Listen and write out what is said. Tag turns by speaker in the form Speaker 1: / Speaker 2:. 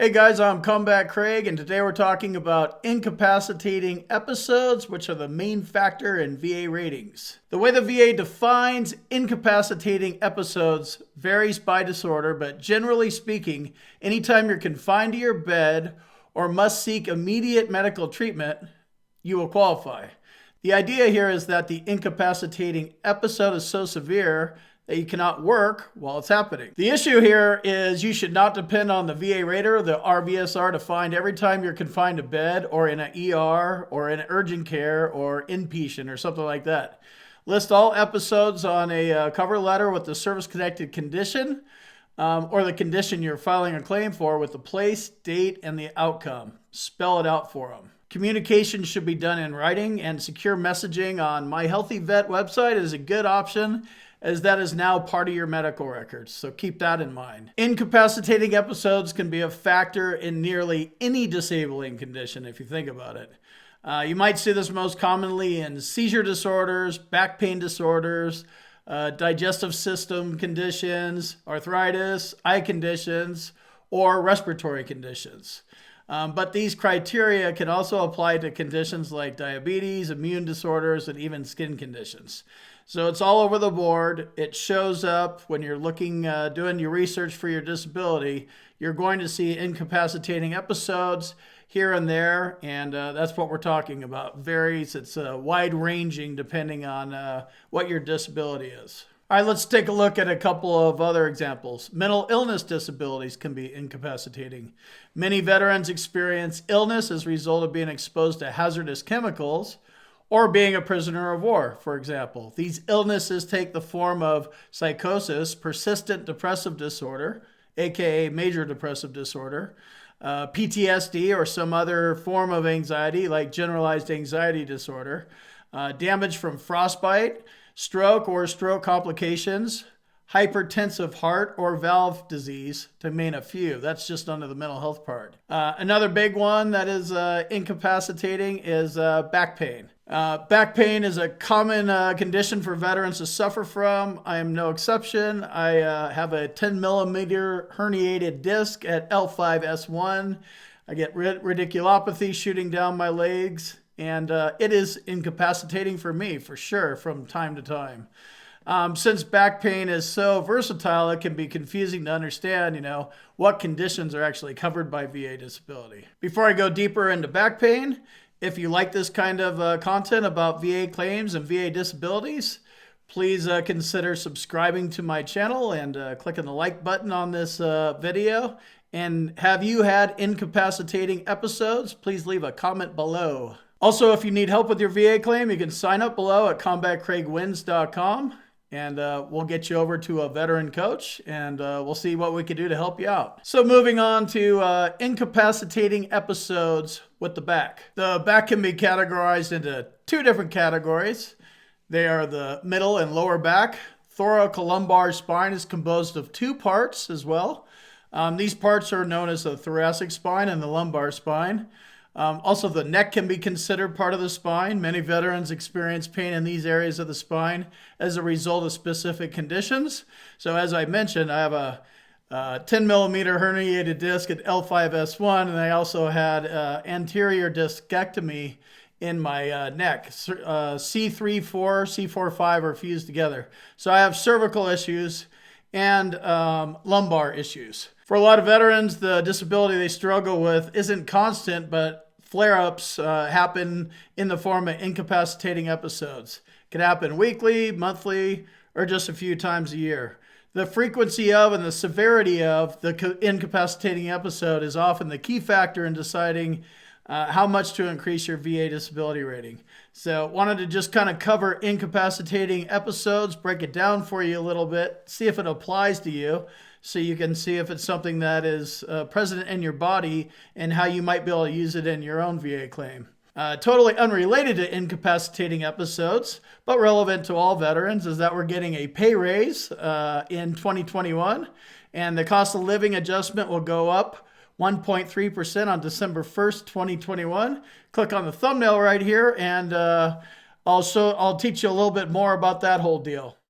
Speaker 1: Hey guys, I'm Comeback Craig, and today we're talking about incapacitating episodes, which are the main factor in VA ratings. The way the VA defines incapacitating episodes varies by disorder, but generally speaking, anytime you're confined to your bed or must seek immediate medical treatment, you will qualify. The idea here is that the incapacitating episode is so severe that you cannot work while it's happening. The issue here is you should not depend on the VA rater, the RVSR, to find every time you're confined to bed or in an ER or in urgent care or inpatient or something like that. List all episodes on a cover letter with the service-connected condition or the condition you're filing a claim for with the place, date, and the outcome. Spell it out for them. Communication should be done in writing, and secure messaging on My Healthy Vet website is a good option, as that is now part of your medical records, so keep that in mind. Incapacitating episodes can be a factor in nearly any disabling condition if you think about it. You might see this most commonly in seizure disorders, back pain disorders, digestive system conditions, arthritis, eye conditions, or respiratory conditions. But these criteria can also apply to conditions like diabetes, immune disorders, and even skin conditions. So it's all over the board. It shows up when you're looking, doing your research for your disability. You're going to see incapacitating episodes here and there, and that's what we're talking about. Varies. It's wide-ranging depending on what your disability is. All right, let's take a look at a couple of other examples. Mental illness disabilities can be incapacitating. Many veterans experience illness as a result of being exposed to hazardous chemicals or being a prisoner of war, for example. These illnesses take the form of psychosis, persistent depressive disorder, aka major depressive disorder, PTSD or some other form of anxiety like generalized anxiety disorder, damage from frostbite, stroke or stroke complications, hypertensive heart or valve disease, to name a few. That's just under the mental health part. Another big one that is incapacitating is back pain. Back pain is a common condition for veterans to suffer from. I am no exception. I have a 10 millimeter herniated disc at L5S1. I get radiculopathy shooting down my legs, and it is incapacitating for me, for sure, from time to time. Since back pain is so versatile, it can be confusing to understand, what conditions are actually covered by VA disability. Before I go deeper into back pain, if you like this kind of content about VA claims and VA disabilities, please consider subscribing to my channel and clicking the like button on this video. And have you had incapacitating episodes? Please leave a comment below. Also, if you need help with your VA claim, you can sign up below at combatcraigwins.com. And we'll get you over to a veteran coach, and we'll see what we can do to help you out. So moving on to incapacitating episodes with the back. The back can be categorized into two different categories. They are the middle and lower back. Thoracolumbar spine is composed of two parts as well. These parts are known as the thoracic spine and the lumbar spine. Also, the neck can be considered part of the spine. Many veterans experience pain in these areas of the spine as a result of specific conditions. So as I mentioned, I have a 10 millimeter herniated disc at L5S1, and I also had anterior discectomy in my neck. C3-4, C4-5 are fused together. So I have cervical issues and lumbar issues. For a lot of veterans, the disability they struggle with isn't constant, but flare-ups happen in the form of incapacitating episodes. It can happen weekly, monthly, or just a few times a year. The frequency of and the severity of the incapacitating episode is often the key factor in deciding how much to increase your VA disability rating. So wanted to just kind of cover incapacitating episodes, break it down for you a little bit, see if it applies to you, so you can see if it's something that is present in your body and how you might be able to use it in your own VA claim. Totally unrelated to incapacitating episodes, but relevant to all veterans, is that we're getting a pay raise in 2021, and the cost of living adjustment will go up 1.3% on December 1st, 2021. Click on the thumbnail right here, and I'll teach you a little bit more about that whole deal.